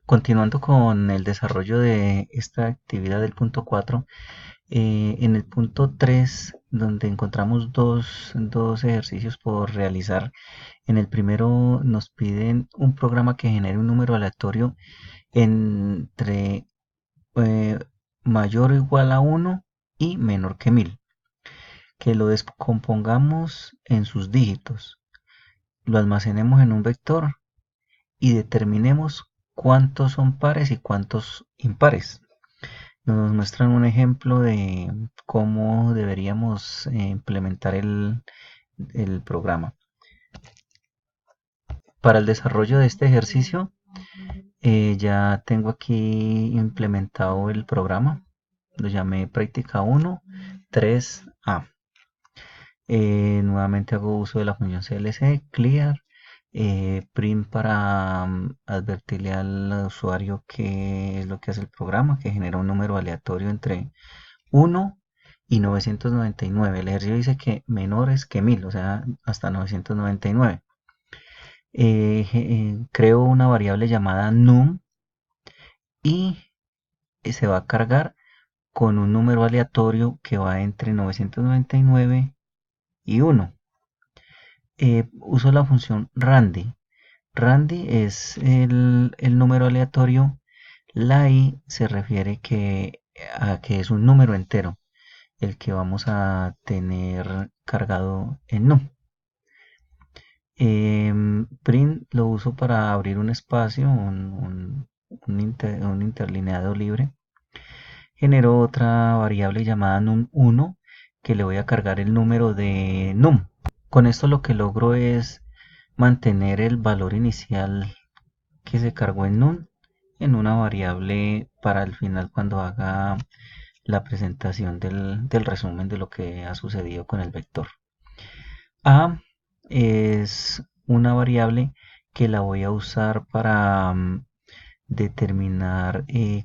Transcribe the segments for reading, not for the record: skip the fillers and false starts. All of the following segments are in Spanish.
Continuando con el desarrollo de esta actividad del punto 4, en el punto 3, donde encontramos dos ejercicios por realizar, en el primero nos piden un programa que genere un número aleatorio entre eh, mayor o igual a 1 y menor que 1000, que lo descompongamos en sus dígitos, lo almacenemos en un vector y determinemos cuántos son pares y cuántos impares. Nos muestran un ejemplo de cómo deberíamos implementar el programa. Para el desarrollo de este ejercicio ya tengo aquí implementado el programa. Lo llamé práctica 1, 3A. Nuevamente hago uso de la función CLC, clear, print para advertirle al usuario qué es lo que hace el programa, que genera un número aleatorio entre 1 y 999. El ejercicio dice que menores que 1000, o sea, hasta 999. Creo una variable llamada num y se va a cargar con un número aleatorio que va entre 999 y 1. Uso la función randy. Randy es el número aleatorio. La i se refiere a que es un número entero, el que vamos a tener cargado en num. Print lo uso para abrir un espacio, un interlineado libre. Genero otra variable llamada num1 que le voy a cargar el número de num. Con esto lo que logro es mantener el valor inicial que se cargó en num en una variable para el final cuando haga la presentación del resumen de lo que ha sucedido con el vector. A es una variable que la voy a usar para determinar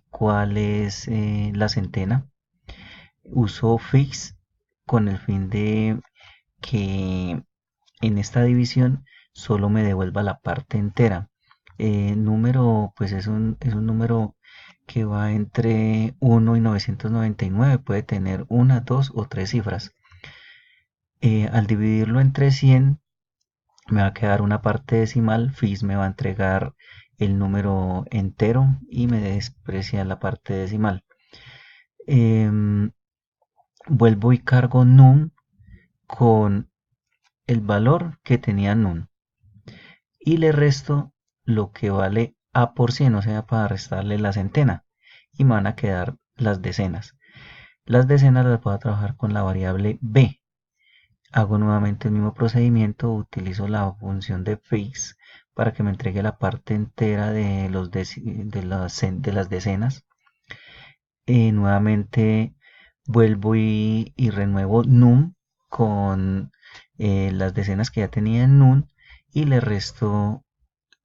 cuál es la centena. Uso fix con el fin de que en esta división solo me devuelva la parte entera. Número, pues es un número que va entre 1 y 999, puede tener una, dos o tres cifras. Al dividirlo entre 100 me va a quedar una parte decimal, fix me va a entregar el número entero y me desprecia la parte decimal. Em, Vuelvo y cargo num con el valor que tenía num y le resto lo que vale a por 100, o sea, para restarle la centena, y me van a quedar las decenas. Las decenas las voy a trabajar con la variable b. Hago nuevamente el mismo procedimiento, utilizo la función de fix para que me entregue la parte entera de las decenas. Nuevamente vuelvo y renuevo num con las decenas que ya tenía en num y le resto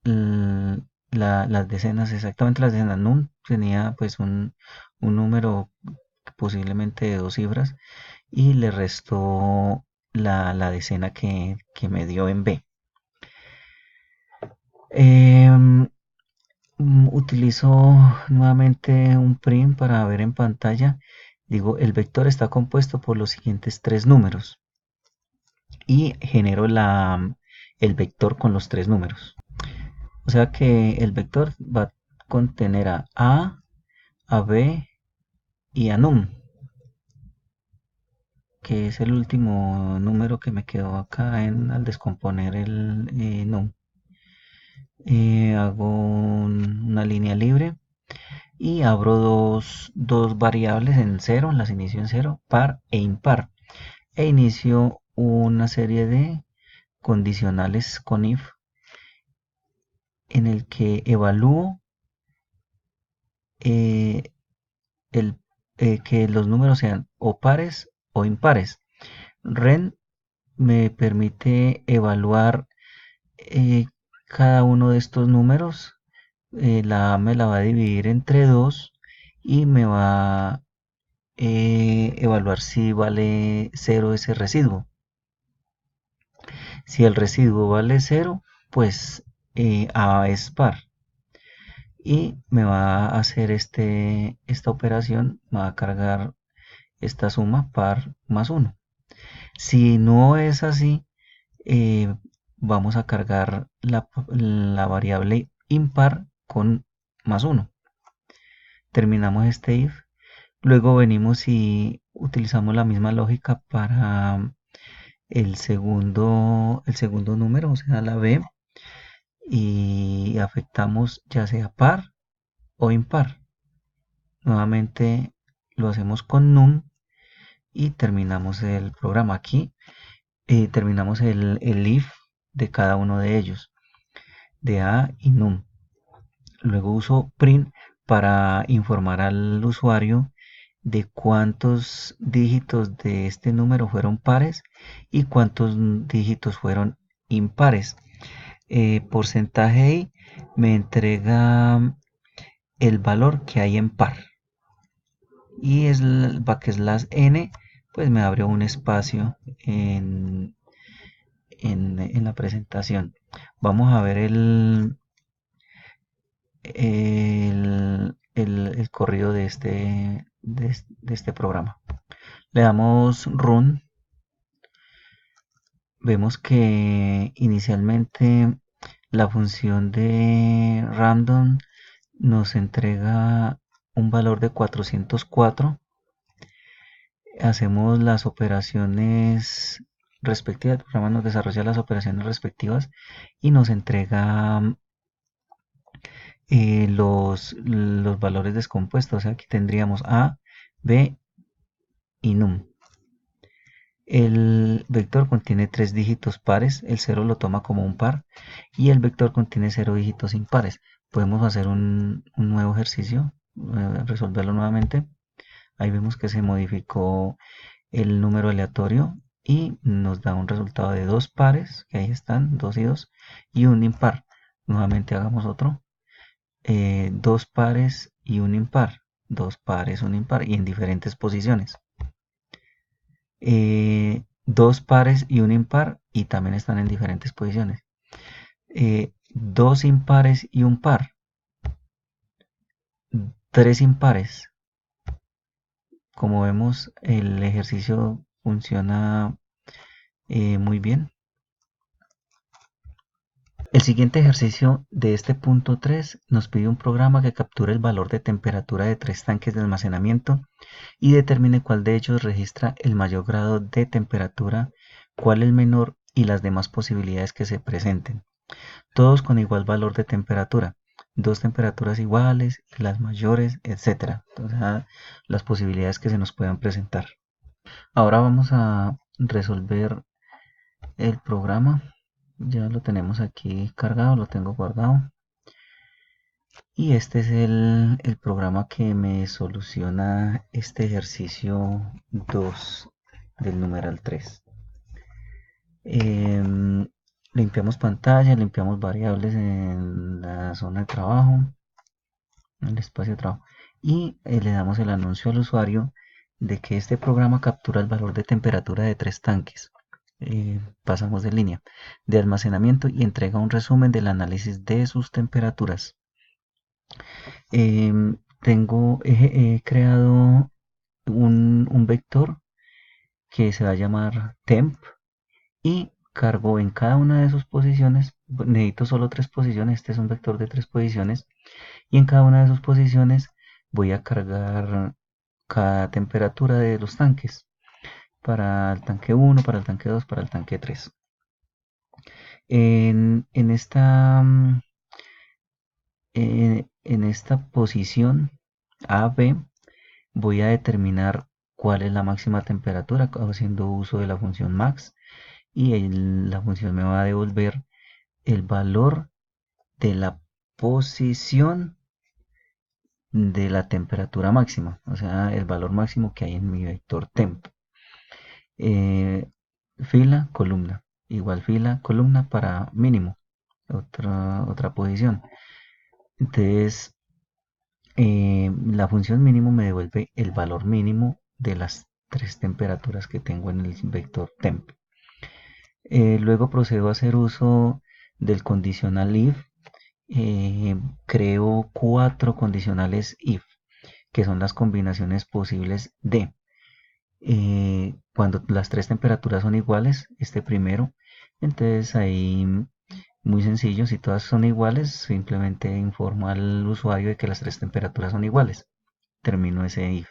las decenas, exactamente las decenas. Num tenía pues un número posiblemente de dos cifras y le resto la decena que me dio en B. Em, Utilizo nuevamente un print para ver en pantalla. Digo, el vector está compuesto por los siguientes tres números y genero el vector con los tres números. O sea que el vector va a contener a B y a num, que es el último número que me quedó acá al descomponer el num. Hago una línea libre y abro dos variables en cero, las inicio en cero, par e impar, e inicio una serie de condicionales con if en el que evalúo eh, que los números sean o pares o impares. Ren me permite evaluar eh, cada uno de estos números. La A me la va a dividir entre 2 y me va a evaluar si vale 0 ese residuo. Si el residuo vale 0, pues A es par. y me va a hacer esta operación, me va a cargar esta suma par más uno. Si no es así, eh, vamos a cargar la variable impar con más uno. Terminamos este if. Luego venimos y utilizamos la misma lógica para el segundo número, o sea, la b, y afectamos ya sea par o impar. Nuevamente lo hacemos con num y terminamos el programa. Aquí terminamos el if de cada uno de ellos, de a y num. Luego uso print para informar al usuario de cuántos dígitos de este número fueron pares y cuántos dígitos fueron impares. Porcentaje i me entrega el valor que hay en par, y el backslash n pues me abre un espacio en la presentación. Vamos a ver el corrido de este programa. Le damos run. Vemos que inicialmente la función de random nos entrega un valor de 404. Hacemos las operaciones respectivas, el programa nos desarrolla las operaciones respectivas y nos entrega los valores descompuestos. O sea, aquí tendríamos a, b y num. El vector contiene 3 dígitos pares, el 0 lo toma como un par y el vector contiene 0 dígitos impares. Podemos hacer un nuevo ejercicio, resolverlo nuevamente. Ahí vemos que se modificó el número aleatorio y nos da un resultado de 2 pares, que ahí están, 2 y 2, y un impar. Nuevamente hagamos otro, 2 pares y un impar, 2 pares, un impar, y en diferentes posiciones. 2 pares y un impar, y también están en diferentes posiciones. 2 impares y un par, 3 impares. Como vemos, el ejercicio funciona muy bien. El siguiente ejercicio de este punto 3 nos pide un programa que capture el valor de temperatura de 3 tanques de almacenamiento y determine cuál de ellos registra el mayor grado de temperatura, cuál el menor y las demás posibilidades que se presenten. Todos con igual valor de temperatura, dos temperaturas iguales, las mayores, etc. Entonces, las posibilidades que se nos puedan presentar. Ahora vamos a resolver el programa. Ya lo tenemos aquí cargado, lo tengo guardado. Y este es el programa que me soluciona este ejercicio 2 del numeral 3. Limpiamos pantalla, limpiamos variables en la zona de trabajo, en el espacio de trabajo, y le damos el anuncio al usuario de que este programa captura el valor de temperatura de 3 tanques. Pasamos de línea de almacenamiento y entrega un resumen del análisis de sus temperaturas. He creado un vector que se va a llamar temp y cargo en cada una de sus posiciones. Necesito solo 3 posiciones, este es un vector de 3 posiciones, y en cada una de sus posiciones voy a cargar cada temperatura de los tanques, para el tanque 1, para el tanque 2, para el tanque 3. En esta posición A, B, voy a determinar cuál es la máxima temperatura haciendo uso de la función max, y la función me va a devolver el valor de la posición de la temperatura máxima, o sea, el valor máximo que hay en mi vector temp. Fila, columna, igual fila, columna para mínimo, otra posición. Entonces, la función mínimo me devuelve el valor mínimo de las 3 temperaturas que tengo en el vector temp. Luego procedo a hacer uso del conditional if creo cuatro condicionales if, que son las combinaciones posibles de cuando las tres temperaturas son iguales, este primero. Entonces ahí muy sencillo, si todas son iguales, simplemente informo al usuario de que las tres temperaturas son iguales. Termino ese if.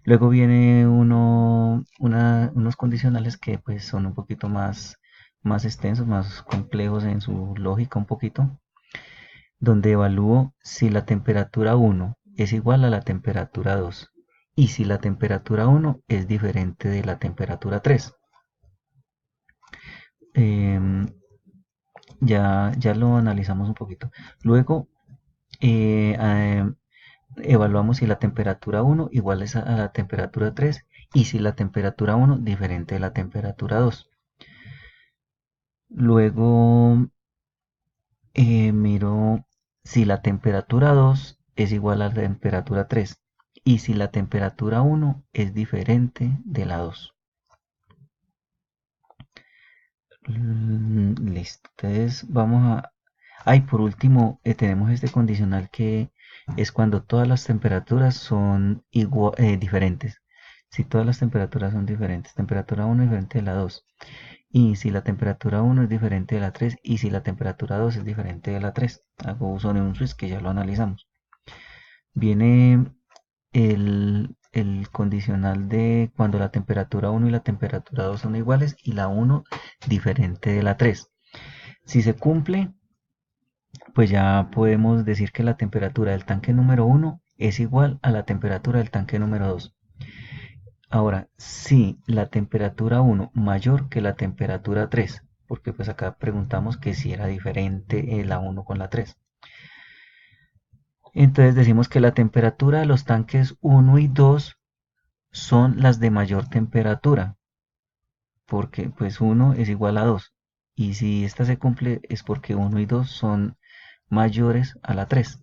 Luego viene unos condicionales que pues son un poquito más extensos, más complejos en su lógica un poquito, donde evalúo si la temperatura 1 es igual a la temperatura 2 y si la temperatura 1 es diferente de la temperatura 3. Em, ya lo analizamos un poquito. Luego eh, eh, evaluamos si la temperatura 1 igual es a la temperatura 3 y si la temperatura 1 diferente de la temperatura 2. Luego miro si la temperatura 2 es igual a la temperatura 3 y si la temperatura 1 es diferente de la 2. Listo. Entonces vamos a... Ay, por último, tenemos este condicional que es cuando todas las temperaturas son diferentes. Si todas las temperaturas son diferentes, temperatura 1 es diferente de la 2. Y si la temperatura 1 es diferente de la 3 y si la temperatura 2 es diferente de la 3. Hago uso de un switch que ya lo analizamos. Viene el condicional de cuando la temperatura 1 y la temperatura 2 son iguales y la 1 diferente de la 3. Si se cumple, pues ya podemos decir que la temperatura del tanque número 1 es igual a la temperatura del tanque número 2. Ahora, si la temperatura 1 mayor que la temperatura 3, porque pues acá preguntamos que si era diferente la 1 con la 3. Entonces decimos que la temperatura de los tanques 1 y 2 son las de mayor temperatura, porque pues 1 es igual a 2. Y si esta se cumple es porque 1 y 2 son mayores a la 3.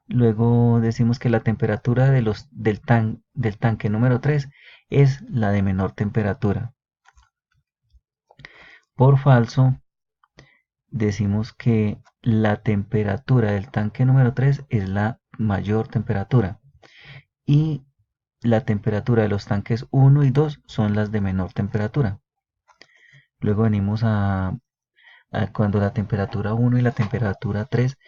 Luego decimos que la temperatura del tanque número 3 es la de menor temperatura. Por falso, decimos que la temperatura del tanque número 3 es la mayor temperatura y la temperatura de los tanques 1 y 2 son las de menor temperatura. Luego venimos a cuando la temperatura 1 y la temperatura 3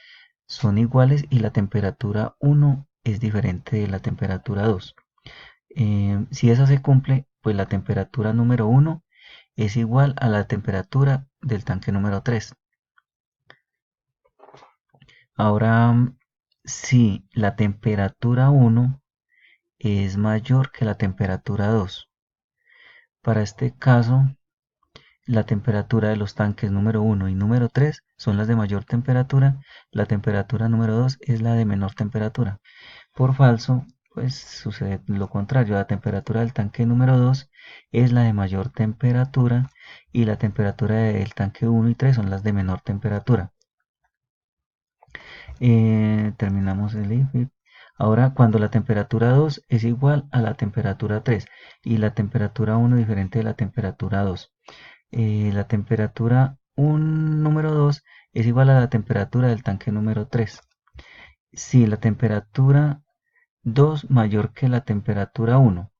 son iguales y la temperatura 1 es diferente de la temperatura 2. Si esa se cumple, pues la temperatura número 1 es igual a la temperatura del tanque número 3. Ahora, si la temperatura 1 es mayor que la temperatura 2, para este caso, la temperatura de los tanques número 1 y número 3 son las de mayor temperatura, la temperatura número 2 es la de menor temperatura. Por falso, pues sucede lo contrario, la temperatura del tanque número 2 es la de mayor temperatura y la temperatura del tanque 1 y 3 son las de menor temperatura. Terminamos el if. Ahora, cuando la temperatura 2 es igual a la temperatura 3 y la temperatura 1 diferente de la temperatura 2. La temperatura número 2 es igual a la temperatura del tanque número 3. Si la temperatura 2 mayor que la temperatura 1,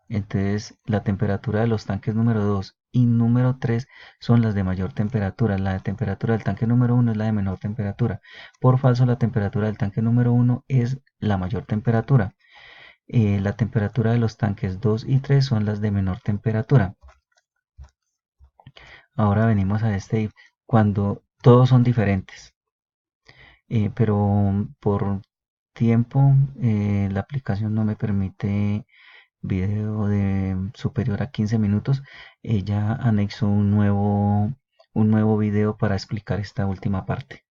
entonces la temperatura de los tanques número 2 y número 3 son las de mayor temperatura. La temperatura del tanque número 1 es la de menor temperatura. Por falso, la temperatura del tanque número 1 es la mayor temperatura. La temperatura de los tanques 2 y 3 son las de menor temperatura. Ahora venimos a este cuando todos son diferentes. Pero por tiempo la aplicación no me permite video de superior a 15 minutos. Ya anexo un nuevo video para explicar esta última parte.